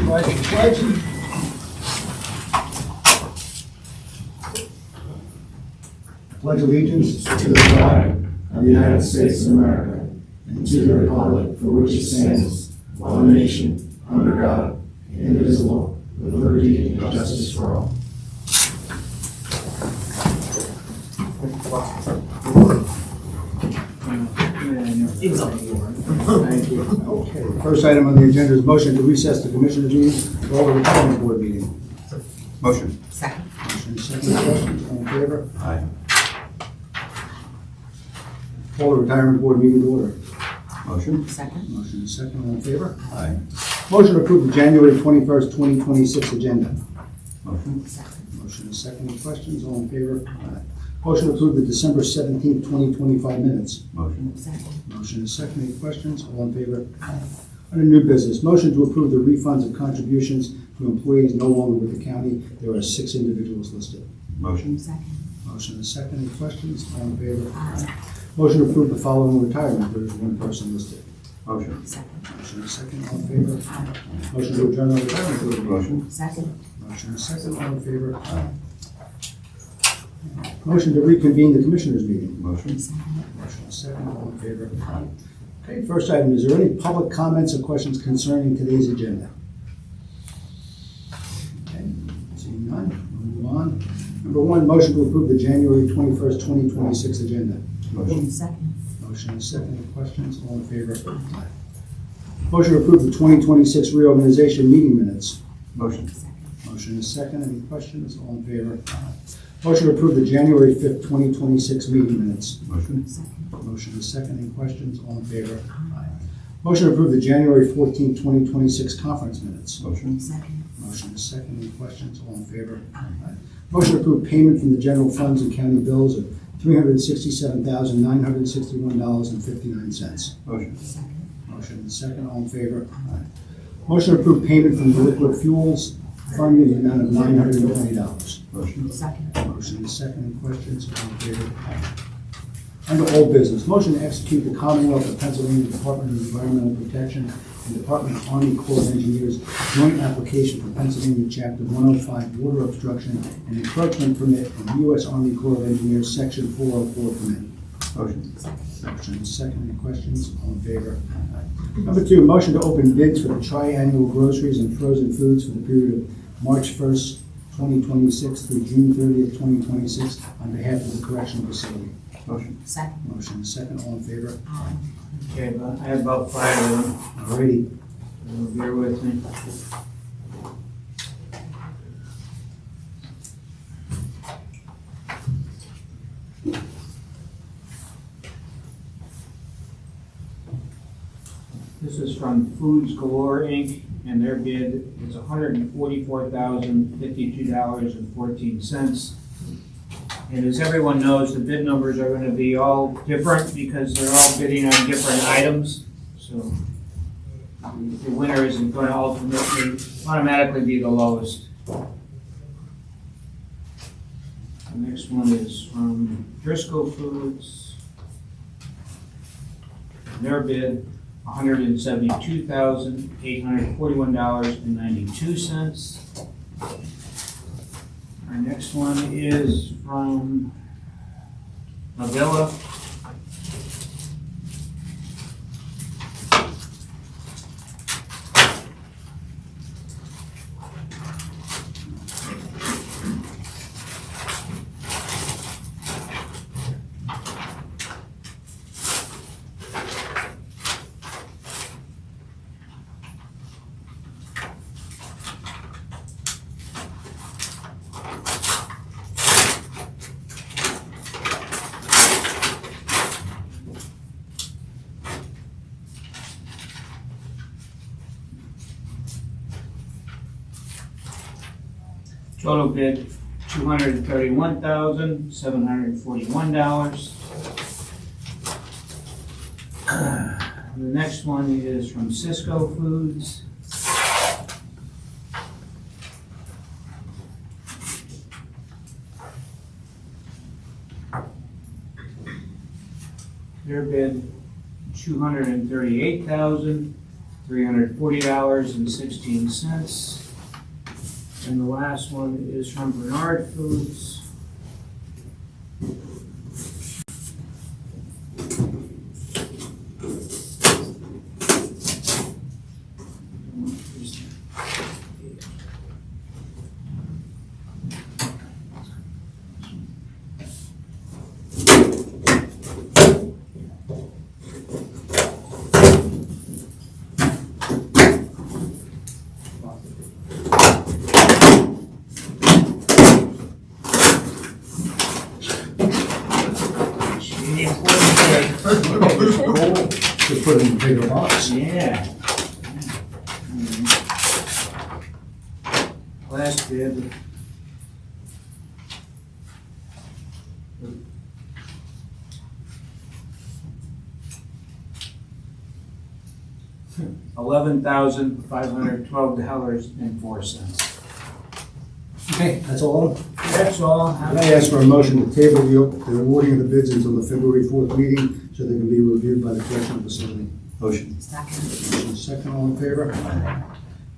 Pledge. Pledge allegiance to the flag of the United States of America and to the republic for which it stands, one nation, under God, indivisible, with liberty and justice for all. Thank you. Okay, first item on the agenda is motion to recess the Commissioners' meeting, call the Retirement Board meeting. Motion. Second. Motion second, questions, all in favor? Aye. Call the Retirement Board meeting to order. Motion. Second. Motion second, all in favor? Aye. Motion to approve the January 21st, 2026 agenda. Motion. Second. Motion second, questions, all in favor? Aye. Motion to approve the December 17th, 2025 minutes. Motion. Second. Motion second, any questions, all in favor? Under new business, motion to approve the refunds of contributions to employees no longer with the county. There are 6 individuals listed. Motion. Second. Motion second, any questions, all in favor? Aye. Motion to approve the following retirement. There is 1 person listed. Motion. Second. Motion second, all in favor? Aye. Motion to adjourn the retirement board meeting. Motion. Second. Motion second, all in favor? Aye. Motion to reconvene the Commissioners' meeting. Motion. Second. Motion second, all in favor? Okay, first item, is there any public comments or questions concerning today's agenda? Okay, seeing none, we'll move on. Number 1, motion to approve the January 21st, 2026 agenda. Motion. Second. Motion second, any questions, all in favor? Aye. Motion to approve the 2026 reorganization meeting minutes. Motion. Second. Motion is second. Any questions? All in favor? Motion to approve the January 5th, 2026 meeting minutes. Motion. Second. Motion is second. Any questions? All in favor? Aye. Motion to approve the January 14th, 2026 conference minutes. Motion. Second. Motion is second. Any questions? All in favor? Aye. Motion to approve payment from the general funds and county bills of $367,961.59. Motion. Second. Motion is second. All in favor? Aye. Motion to approve payment from the liquid fuels fund in the amount of $920. Motion. Second. Motion is second. Any questions? All in favor? Under old business, motion to execute the Commonwealth of Pennsylvania Department of Environmental Protection and Department of Army Corps of Engineers joint application for Pennsylvania Chapter 105 water obstruction and encroachment permit and U.S. Army Corps of Engineers Section 404 permit. Motion. Motion is second. Any questions? All in favor? Number 2, motion to open bids for the tri-annual groceries and frozen foods for the period of March 1st, 2026 through June 30th, 2026 on behalf of the correctional facility. Motion. Second. Motion is second. All in favor? Aye. Okay, but I have about 5 of them, Alrighty. so bear with me. This is from Foods Galore, Inc., and their bid is $144,052.14. And as everyone knows, the bid numbers are going to be all different because they're all bidding on different items. So the winner isn't going to automatically be the lowest. The next one is from Driscoll Foods. Their bid, $172,841.92. Our next one is from Avila. Total bid, $231,741. The next one is from Cisco Foods. Their bid, $238,000. $340.16. And the last one is from Bernard Foods. Just put it in a bigger box. Yeah. Last bid. $11,512.04. Okay, that's all of them? That's all. Can I ask for a motion to table the awarding of the bids until the February 4th meeting so they can be reviewed by the correctional facility? Motion. Motion second, all in favor?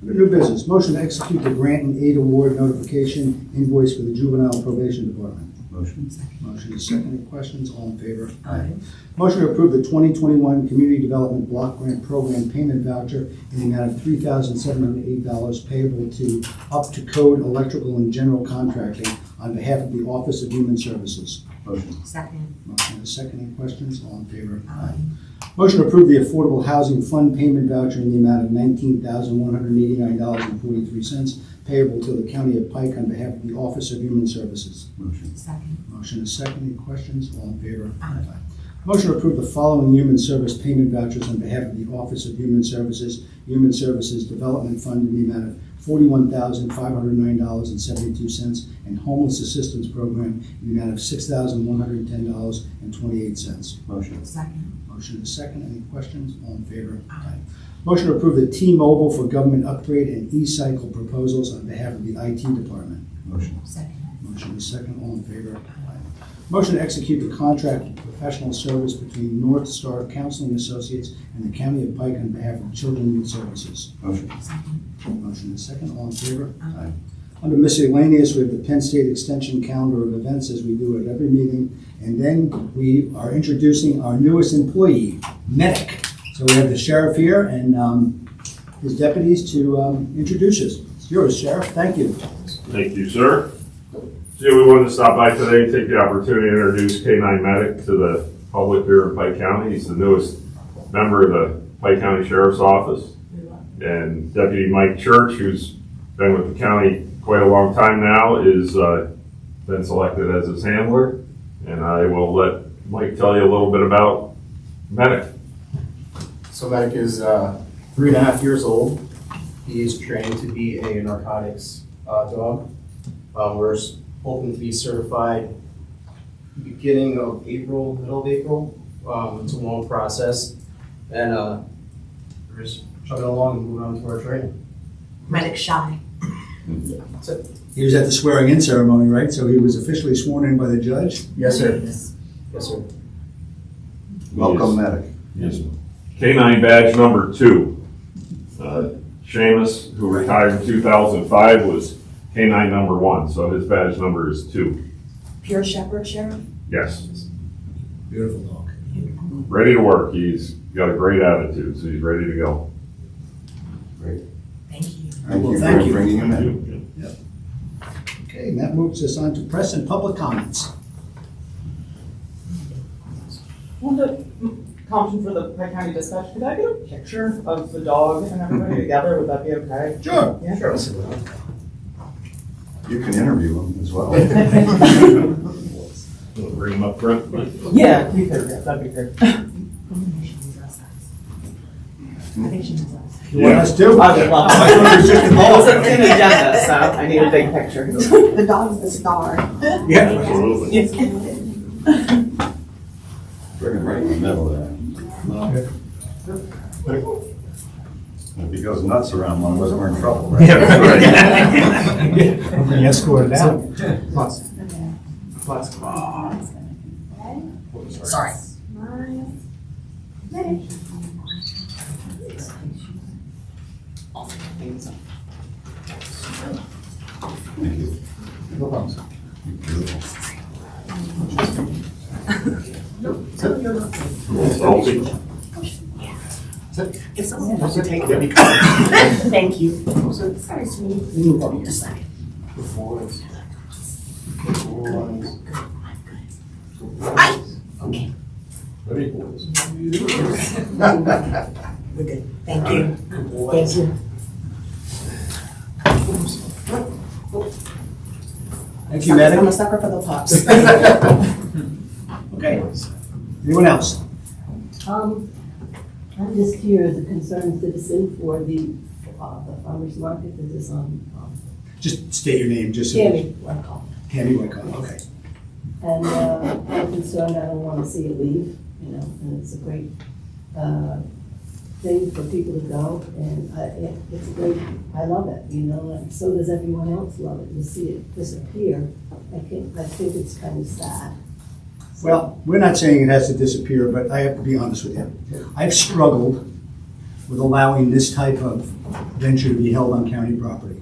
Under new business, motion to execute the grant and aid award notification invoice for the juvenile probation department. Motion. Motion is second, any questions, all in favor? Aye. Motion to approve the 2021 Community Development Block Grant Program payment voucher in the amount of $3,708 payable to Up to Code Electrical and General Contracting on behalf of the Office of Human Services. Motion. Second. Motion is second, any questions, all in favor? Aye. Motion to approve the Affordable Housing Fund payment voucher in the amount of $19,189.43 payable to the County of Pike on behalf of the Office of Human Services. Motion. Second. Motion is second, any questions, all in favor? Aye. Motion to approve the following human service payment vouchers on behalf of the Office of Human Services Development Fund in the amount of $41,509.72 and Homeless Assistance Program in the amount of $6,110.28. Motion. Second. Motion is second. Any questions? All in favor? Aye. Motion to approve the T-Mobile for Government Upgrade and E-Cycle proposals on behalf of the IT Department. Motion. Second. Motion is second. All in favor? Aye. Motion to execute the contract of professional service between North Star Counseling Associates and the County of Pike on behalf of Children Youth Services. Motion. Second. Motion is second. All in favor? Aye. Under miscellaneous, we have the Penn State Extension calendar of events as we do at every meeting. And then we are introducing our newest employee, medic. So we have the sheriff here and his deputies to introduce us. It's yours, Sheriff. Thank you. Thank you, sir. So we wanted to stop by today and take the opportunity to introduce K-9 Medic to the public here in Pike County. He's the newest member of the Pike County Sheriff's Office. And Deputy Mike Church, who's been with the county quite a long time now, is been selected as his handler. And I will let Mike tell you a little bit about Medic. So Medic is 3.5 years old. He is trained to be a narcotics dog. We're hoping to be certified beginning of April, middle of April. It's a long process. And we're just chugging along and moving on to our training. Medic shy. That's it. He was at the swearing-in ceremony, right? So he was officially sworn in by the judge? Yes, sir. Yes, sir. Welcome, Medic. Yes. K-9 badge number 2. Seamus, who retired in 2005, was K-9 number 1, so his badge number is 2. Pure Shepherd, Sheriff? Yes. Beautiful dog. Ready to work. He's got a great attitude, so he's ready to go. Great. Thank you. Thank Well, you thank for you. bringing him in. Okay, and that moves us on to press and public comments. Well, the comment for the Pike County Dispatch, could I get a picture of the dog and everybody together? Would that be okay? Sure. Yeah. Sure. You can interview him as well. We'll bring him up front. Yeah, you could, yeah, that'd be great. I think she knows us. You want us to? I would love I thought it was just to. involved. It's an agenda, so I need a big picture. The dog's the star. Yeah. Absolutely. Bring him right in the middle there. If he goes nuts around one of us, we're in trouble, right? Yeah, right. I'm being escorted out. Plus. Sorry. Salty. If someone wants to take it, that'd be good. Thank you. Sorry, sweetie. Just a second. Aye. Okay. Ready? We're good. Thank you. Thank you. Thank you, I'm madam. a sucker for the pops. Okay. Anyone else? I'm just here as a concerned citizen for the farmer's market. This is on Just state your name, just so. Tammy Wyckoff. Tammy Wyckoff, okay. And I'm concerned, I don't want to see it leave, and it's a great thing for people to go. And it's great, I love it, and so does everyone else love it. To see it disappear, I think it's kind of sad. Well, we're not saying it has to disappear, but I have to be honest with you. I've struggled with allowing this type of venture to be held on county property.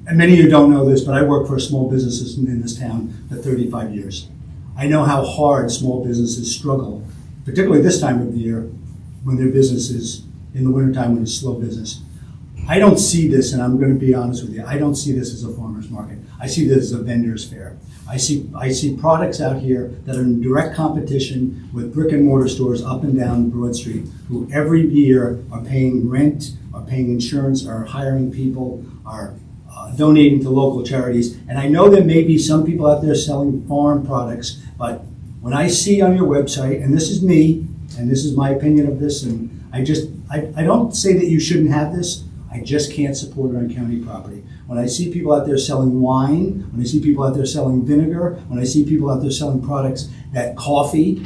And many of you don't know this, but I worked for a small business in this town for 35 years. I know how hard small businesses struggle, particularly this time of the year when their business is in the wintertime when it's slow business. I don't see this, and I'm going to be honest with you, I don't see this as a farmer's market. I see this as a vendor's fair. I see products out here that are in direct competition with brick and mortar stores up and down Broad Street, who every year are paying rent, are paying insurance, are hiring people, are donating to local charities. And I know there may be some people out there selling farm products, but when I see on your website, and this is me, and this is my opinion of this, and I don't say that you shouldn't have this, I just can't support it on county property. When I see people out there selling wine, when I see people out there selling vinegar, when I see people out there selling products, that coffee,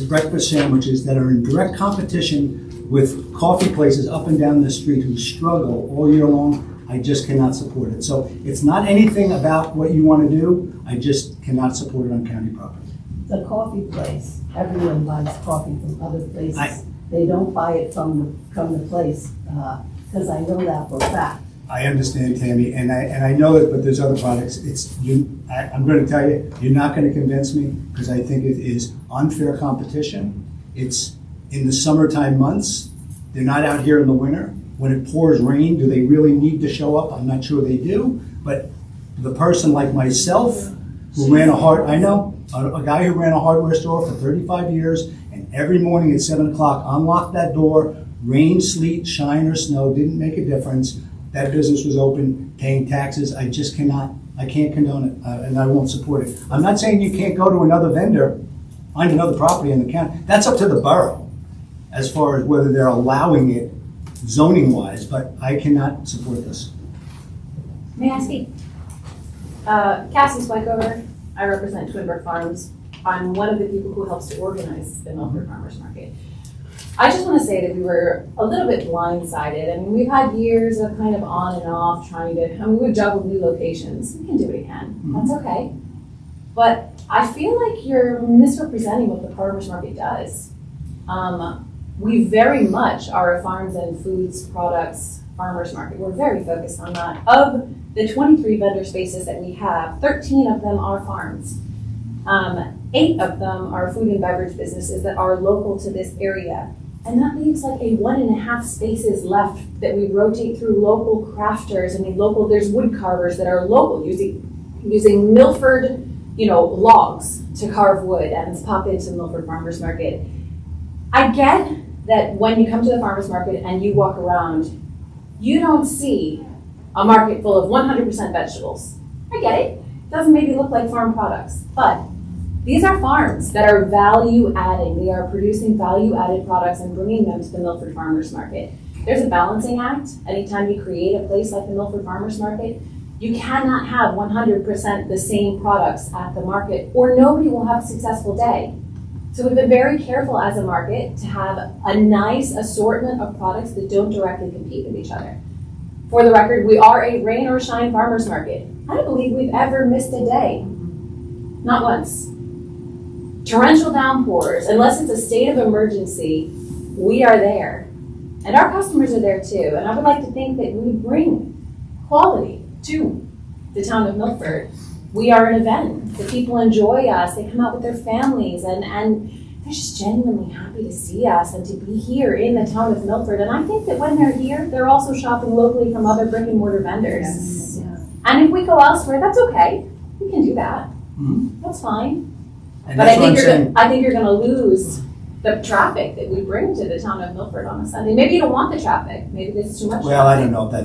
breakfast sandwiches that are in direct competition with coffee places up and down the street who struggle all year long, I just cannot support it. So it's not anything about what you want to do, I just cannot support it on county property. The coffee place, everyone buys coffee from other places. I- They don't buy it from the place, because I know that for a fact. I understand, Tammy, and I know it, but there's other products. I'm going to tell you, you're not going to convince me because I think it is unfair competition. It's in the summertime months. They're not out here in the winter. When it pours rain, do they really need to show up? I'm not sure they do. But the person like myself who ran a guy who ran a hardware store for 35 years, and every morning at 7 o'clock unlocked that door, rain, sleet, shine, or snow, didn't make a difference. That business was open, paying taxes. I can't condone it, and I won't support it. I'm not saying you can't go to another vendor, find another property in the county. That's up to the borough as far as whether they're allowing it zoning-wise, but I cannot support this. May I speak? Cassie Spikeover. I represent Twin Brook Farms. I'm one of the people who helps to organize the Milford Farmers Market. I just want to say that we were a little bit blindsided. I mean, we've had years of kind of on and off we've juggled new locations. We can do it again. That's okay. But I feel like you're misrepresenting what the farmers market does. We very much are a farms and foods products farmers market. We're very focused on that. Of the 23 vendor spaces that we have, 13 of them are farms. 8 of them are food and beverage businesses that are local to this area. And that leaves like a 1.5 spaces left that we rotate through local crafters. I mean, there's wood carvers that are local using Milford, logs to carve wood and pop into the Milford Farmers Market. I get that when you come to the farmers market and you walk around, you don't see a market full of 100% vegetables. I get it. It doesn't maybe look like farm products, but these are farms that are value adding. They are producing value added products and bringing them to the Milford Farmers Market. There's a balancing act. Anytime you create a place like the Milford Farmers Market, you cannot have 100% the same products at the market or nobody will have a successful day. So we've been very careful as a market to have a nice assortment of products that don't directly compete with each other. For the record, we are a rain or shine farmers market. I don't believe we've ever missed a day. Not once. Torrential downpours, unless it's a state of emergency, we are there. And our customers are there too. And I would like to think that we bring quality to the town of Milford. we are an event. The people enjoy us. They come out with their families and they're just genuinely happy to see us and to be here in the town of Milford. And I think that when they're here, they're also shopping locally from other brick and mortar vendors. Yes. Yeah. And if we go elsewhere, that's okay. We can do that. Mhm. That's fine. And But that's I what I'm think saying. I think you're gonna lose the traffic that we bring to the town of Milford on a Sunday. Maybe you don't want the traffic. Maybe there's too much Well, I traffic. don't know,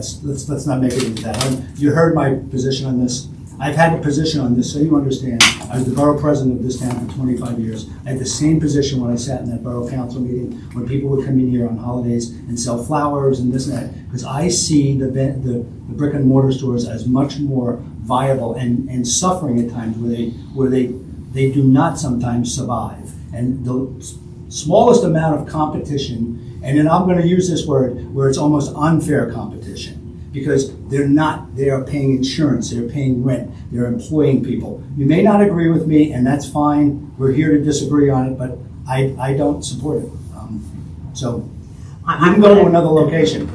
let's not make it into that. You heard my position on this. I've had a position on this, so you understand. I was the borough president of this town for 25 years. I had the same position when I sat in that borough council meeting, when people would come in here on holidays and sell flowers and this and that. Because I see the brick and mortar stores as much more viable and suffering at times where they do not sometimes survive. And the smallest amount of competition, and then I'm gonna use this word, where it's almost unfair competition. Because they are paying insurance, they're paying rent, they're employing people. You may not agree with me, and that's fine, we're here to disagree on it, but I don't support it. So, you can go to another location.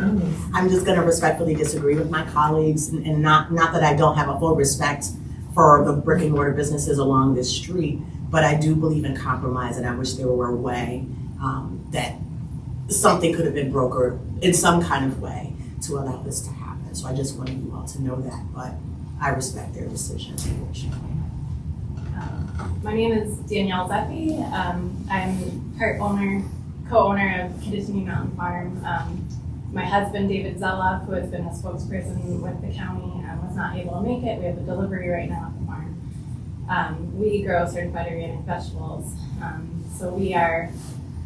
I'm just gonna respectfully disagree with my colleagues, and not that I don't have a full respect for the brick and mortar businesses along this street, but I do believe in compromise, and I wish there were a way that something could have been brokered in some kind of way to allow this to happen. So I just wanted you all to know that, but I respect their decision, unfortunately. My name is Danielle Zeppi. I'm co-owner of Kittatinny Mountain Farm. My husband, David Zella, who has been a spokesperson with the county, was not able to make it. We have a delivery right now at the farm. We grow certified organic vegetables. So we are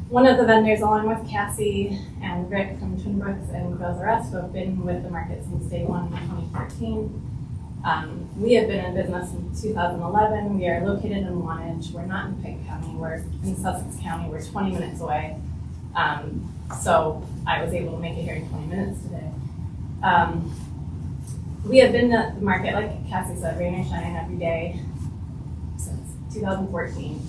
one of the vendors, along with Cassie and Rick from Twin Brooks and Grows R Us, who have been with the market since day one in 2014. We have been in business since 2011. We are located in Wantage. We're not in Pike County. We're in Sussex County. We're 20 minutes away. So I was able to make it here in 20 minutes today. We have been at the market, like Cassie said, rain or shine every day since 2014.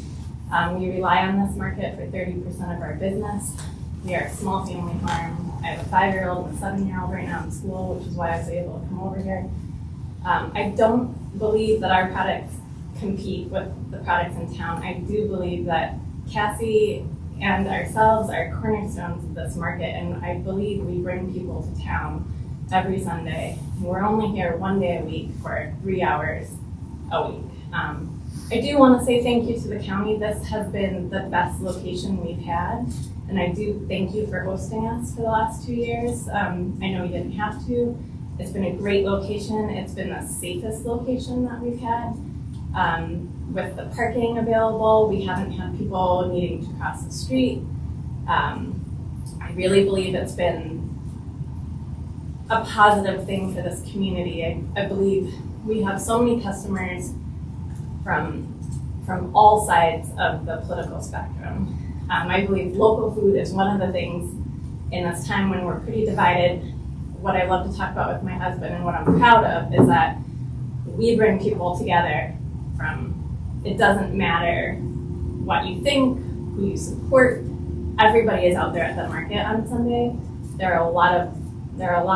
We rely on this market for 30% of our business. We are a small family farm. I have a 5-year-old and a 7-year-old right now in school, which is why I was able to come over here. I don't believe that our products compete with the products in town. I do believe that Cassie and ourselves are cornerstones of this market, and I believe we bring people to town every Sunday. We're only here one day a week for 3 hours a week. I do want to say thank you to the county. This has been the best location we've had, and I do thank you for hosting us for the last 2 years. I know you didn't have to. It's been a great location. It's been the safest location that we've had. With the parking available, we haven't had people needing to cross the street. I really believe it's been a positive thing for this community. I believe we have so many customers from all sides of the political spectrum. I believe local food is one of the things in this time when we're pretty divided. What I love to talk about with my husband and what I'm proud of is that we bring people together from, it doesn't matter what you think, who you support. Everybody is out there at the market on Sunday. There are a lot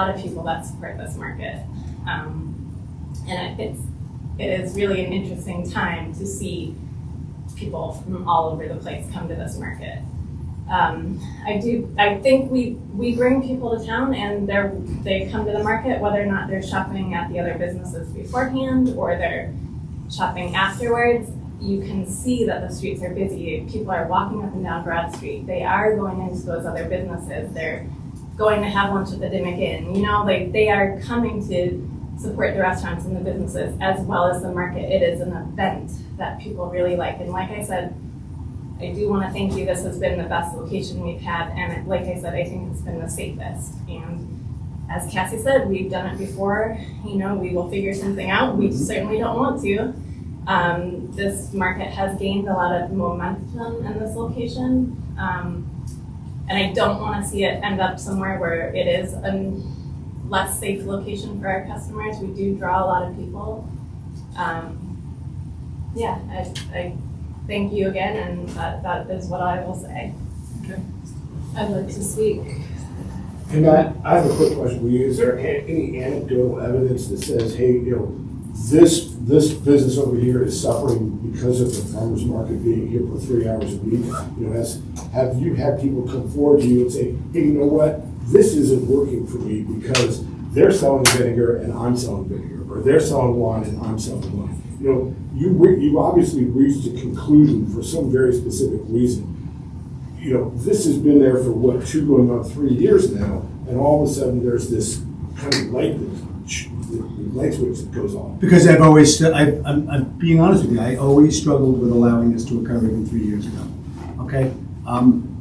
of people that support this market. And it is really an interesting time to see people from all over the place come to this market. I think we bring people to town and they come to the market, whether or not they're shopping at the other businesses beforehand or they're shopping afterwards. You can see that the streets are busy. People are walking up and down Broad Street. They are going into those other businesses. They're going to have lunch at the Dimmick Inn. They are coming to support the restaurants and the businesses as well as the market. It is an event that people really like. And like I said, I do want to thank you. This has been the best location we've had. And like I said, I think it's been the safest. And as Cassie said, we've done it before. We will figure something out. We certainly don't want to. This market has gained a lot of momentum in this location. And I don't want to see it end up somewhere where it is a less safe location for our customers. We do draw a lot of people. I thank you again, and that is what I will say. Okay. I'd like to speak. And I have a quick question for you. Is there any anecdotal evidence that says, hey, this this business over here is suffering because of the farmer's market being here for 3 hours a week. You know, have you had people come forward to you and say, hey, you know what, this isn't working for me because they're selling vinegar and I'm selling vinegar, or they're selling wine and I'm selling wine. You know, you obviously reached a conclusion for some very specific reason. You know, this has been there for what, 2 going on 3 years now, and all of a sudden there's this kind of light switch that goes on. Because I've always, I'm being honest with you, I always struggled with allowing this to occur even 3 years ago, okay?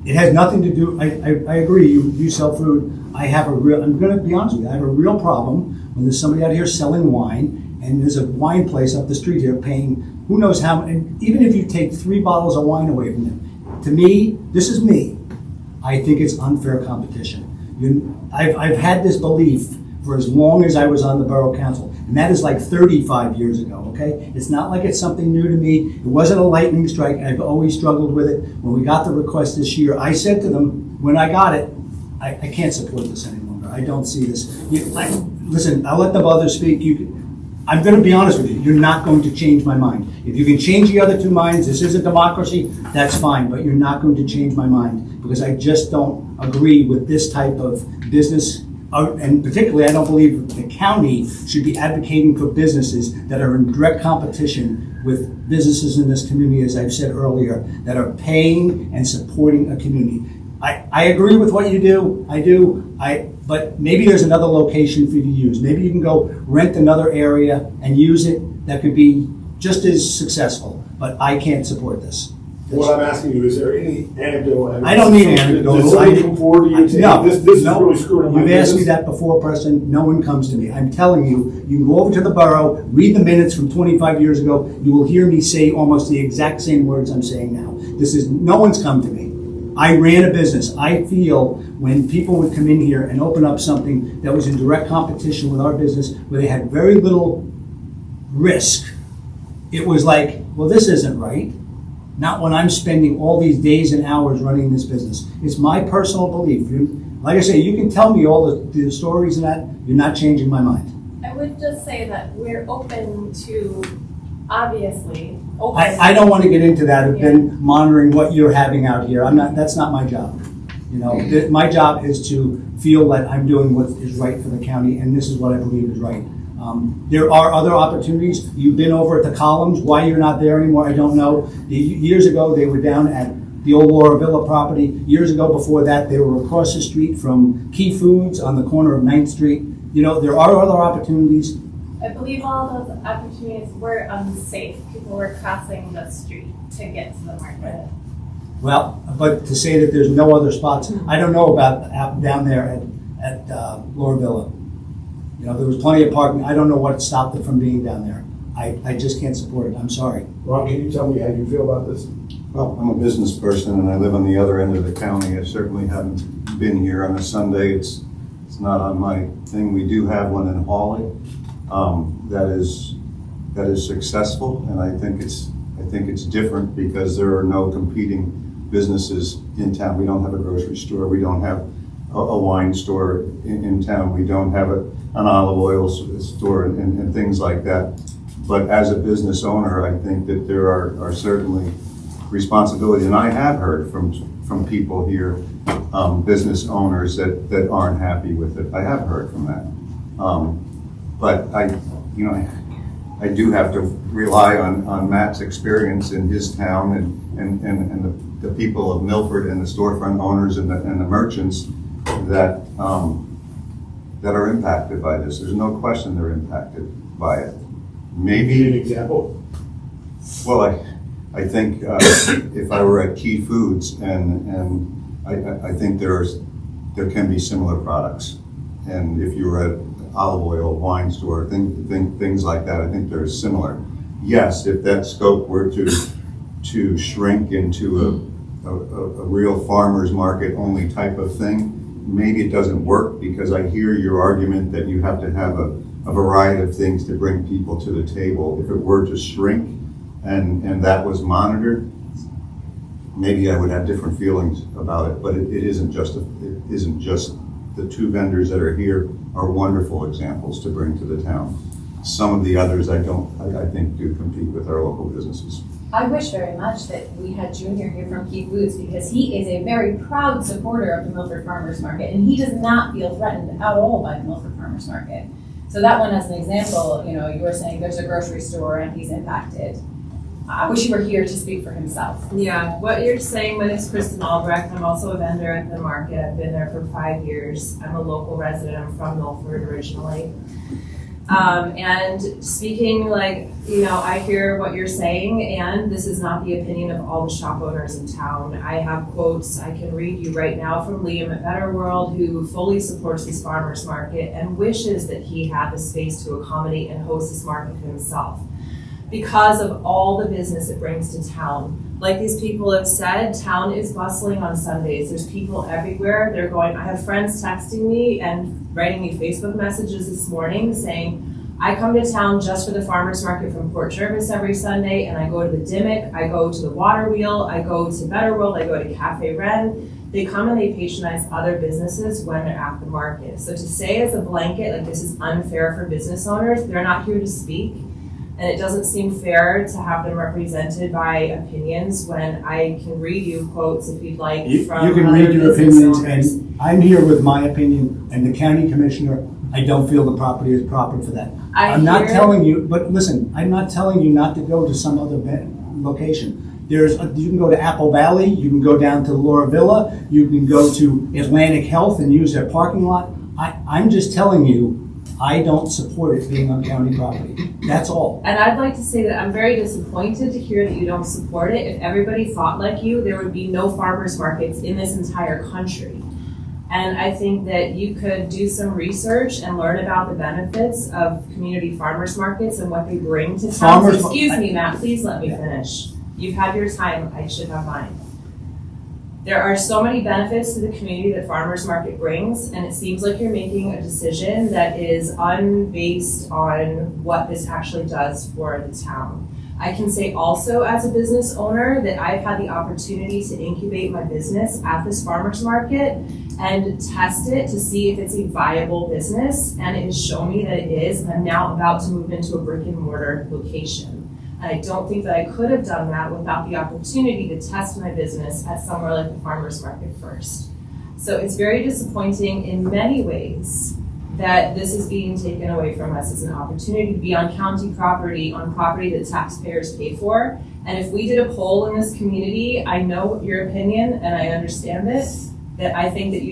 It has nothing to do, I agree, you sell food. I'm gonna be honest with you, I have a real problem when there's somebody out here selling wine, and there's a wine place up the street here paying who knows how, and even if you take 3 bottles of wine away from them, to me, this is me, I think it's unfair competition. I've had this belief for as long as I was on the borough council, and that is like 35 years ago, okay? It's not like it's something new to me. It wasn't a lightning strike. I've always struggled with it. When we got the request this year, I said to them, when I got it, I can't support this any longer. I don't see this. Listen, I'll let the others speak. I'm going to be honest with you. You're not going to change my mind. If you can change the other 2 minds, this is a democracy, that's fine, but you're not going to change my mind because I just don't agree with this type of business. And particularly, I don't believe the county should be advocating for businesses that are in direct competition with businesses in this community, as I've said earlier, that are paying and supporting a community. I agree with what you do, but maybe there's another location for you to use. Maybe you can go rent another area and use it that could be just as successful, but I can't support this. What I'm asking you, is there any anecdotal evidence? I don't need anecdotal. Does somebody come forward to you and say, No, this is no. really screwing up my You've asked me business? that before, Preston. No one comes to me. I'm telling you, you can go over to the borough, read the minutes from 25 years ago. You will hear me say almost the exact same words I'm saying now. No one's come to me. I ran a business. I feel when people would come in here and open up something that was in direct competition with our business, where they had very little risk, it was like, well, this isn't right. Not when I'm spending all these days and hours running this business. It's my personal belief. Like I say, you can tell me all the stories and that, you're not changing my mind. I would just say that we're open to, obviously, I don't want to get into that. I've been monitoring what you're having out here. That's not my job. You know, my job is to feel that I'm doing what is right for the county, and this is what I believe is right. There are other opportunities. You've been over at the Columns. Why you're not there anymore, I don't know. Years ago, they were down at the old Laura Villa property. Years ago, before that, they were across the street from Key Foods on the corner of 9th Street. You know, there are other opportunities. I believe all those opportunities were unsafe. People were crossing the street to get to the market. Well, but to say that there's no other spots, I don't know about down there at Laura Villa. You know, there was plenty of parking. I don't know what stopped it from being down there. I just can't support it. I'm sorry. Ron, can you tell me how you feel about this? Well, I'm a business person and I live on the other end of the county. I certainly haven't been here on a Sunday. It's not on my thing. We do have one in Hawley that is successful, and I think it's different because there are no competing businesses in town. We don't have a grocery store. We don't have a wine store in town. We don't have an olive oil store and things like that. But as a business owner, I think that there are certainly responsibilities, and I have heard from people here, business owners that aren't happy with it. I have heard from that. But I do have to rely on Matt's experience in his town and the people of Milford and the storefront owners and the merchants that are impacted by this. There's no question they're impacted by it. Maybe an example. Well, I think if I were at Key Foods and I think there can be similar products, and if you were at olive oil, wine store, things like that, I think they're similar. Yes, if that scope were to shrink into a real farmer's market only type of thing, maybe it doesn't work, because I hear your argument that you have to have a variety of things to bring people to the table. If it were to shrink and that was monitored, maybe I would have different feelings about it, but it isn't just the 2 vendors that are here are wonderful examples to bring to the town. some of the others I think do compete with our local businesses. I wish very much that we had Junior here from Key Foods because he is a very proud supporter of the Milford Farmers Market and he does not feel threatened at all by the Milford Farmers Market. So that one as an example, you know, you were saying there's a grocery store and he's impacted. I wish he were here to speak for himself. Yeah, what you're saying, my name's Kristen Albrecht. I'm also a vendor at the market. I've been there for 5 years. I'm a local resident. I'm from Milford originally. And speaking like, you know, I hear what you're saying, and this is not the opinion of all the shop owners in town. I have quotes I can read you right now from Liam at Better World, who fully supports this farmer's market and wishes that he had the space to accommodate and host this market himself because of all the business it brings to town. Like these people have said, town is bustling on Sundays. There's people everywhere. They're going, I have friends texting me and writing me Facebook messages this morning saying, I come to town just for the farmer's market from Port Jervis every Sunday, and I go to the Dimmock, I go to the Water Wheel, I go to Better World, I go to Cafe Ren. They come and they patronize other businesses when they're at the market. So to say as a blanket, like this is unfair for business owners, they're not here to speak. And it doesn't seem fair to have them represented by opinions when I can read you quotes if you'd like from You can other read your business opinions, owners. and I'm here with my opinion, and the county commissioner, I don't feel the property is proper for that. I'm not telling you, but listen, I'm not telling you not to go to some other location. You can go to Apple Valley, you can go down to Laura Villa, you can go to Atlantic Health and use their parking lot. I'm just telling you, I don't support it being on county property. That's all. And I'd like to say that I'm very disappointed to hear that you don't support it. If everybody thought like you, there would be no farmers markets in this entire country. And I think that you could do some research and learn about the benefits of community farmers markets and what they bring to town. So excuse me, Matt, please let me finish. You've had your time, I should have mine. There are so many benefits to the community that farmers market brings, and it seems like you're making a decision that is unbased on what this actually does for the town. I can say also as a business owner that I've had the opportunity to incubate my business at this farmers market and test it to see if it's a viable business, and it has shown me that it is, and I'm now about to move into a brick and mortar location. And I don't think that I could have done that without the opportunity to test my business at somewhere like the farmer's market first. So it's very disappointing in many ways that this is being taken away from us as an opportunity to be on county property, on property that taxpayers pay for. And if we did a poll in this community, I know your opinion and I understand it, that I think that there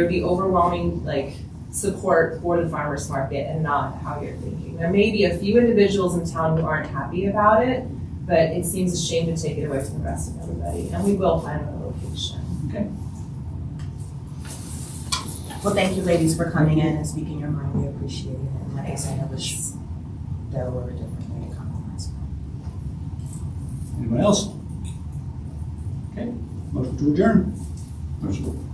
would be overwhelming support for the farmer's market and not how you're thinking. There may be a few individuals in town who aren't happy about it, but it seems a shame to take it away from the rest of everybody, and we will find a location. Okay. Well, thank you ladies for coming in and speaking your mind. We appreciate it. And like I said, I wish there were a different way to compromise. Anyone else? Okay, motion to adjourn. Motion.